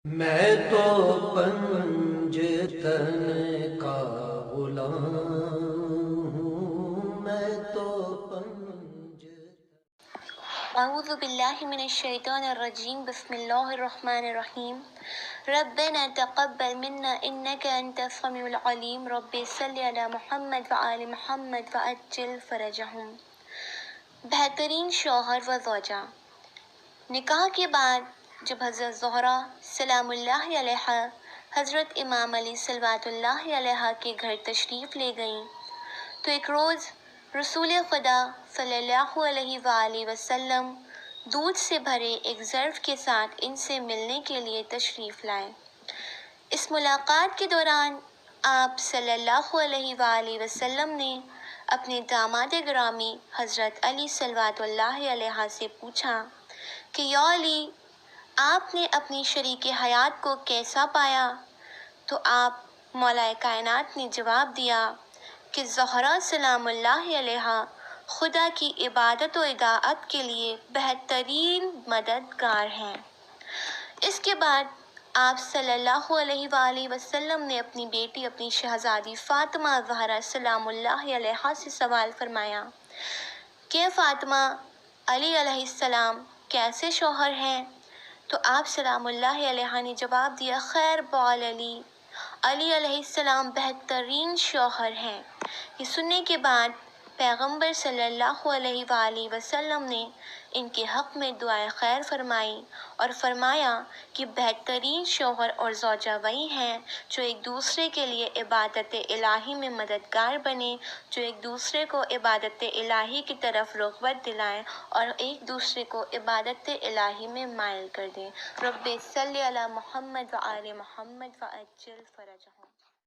میں تو پنجتن کا غلام ہوں، میں تو اعوذ باللہ من الشیطان الرجیم، بسم اللہ الرحمن الرحیم۔ ربنا تقبل منا انک انت السمیع العلیم، رب صلی علی محمد وآل محمد وعجل فرجہم۔ بہترین شوہر و زوجہ۔ نکاح کے بعد جب حضرت زہرا سلام اللہ علیہا حضرت امام علی صلوات اللہ علیہ کے گھر تشریف لے گئیں تو ایک روز رسول خدا صلی اللہ علیہ وآلہ وسلم دودھ سے بھرے ایک ظرف کے ساتھ ان سے ملنے کے لیے تشریف لائے۔ اس ملاقات کے دوران آپ صلی اللہ علیہ وآلہ وسلم نے اپنے داماد گرامی حضرت علی صلوات اللہ علیہ سے پوچھا کہ یا علی، آپ نے اپنی شریک حیات کو کیسا پایا؟ تو آپ مولا کائنات نے جواب دیا کہ زہرا سلام اللہ علیہا خدا کی عبادت و اطاعت کے لیے بہترین مددگار ہیں۔ اس کے بعد آپ صلی اللہ علیہ وآلہ وسلم نے اپنی بیٹی اپنی شہزادی فاطمہ زہرا سلام اللہ علیہا سے سوال فرمایا کہ فاطمہ، علی علیہ السلام کیسے شوہر ہیں؟ تو آپ سلام اللہ علیہ نے جواب دیا، خیر بول علی، علی علیہ السلام بہترین شوہر ہیں۔ یہ سننے کے بعد پیغمبر صلی اللہ علیہ وآلہ وسلم نے ان کے حق میں دعائے خیر فرمائی اور فرمایا کہ بہترین شوہر اور زوجہ وہی ہیں جو ایک دوسرے کے لیے عبادت الہی میں مددگار بنے، جو ایک دوسرے کو عبادت الہی کی طرف رغبت دلائیں اور ایک دوسرے کو عبادت الہی میں مائل کر دیں۔ رب صلی علی محمد وآل محمد وعجل فرجہم۔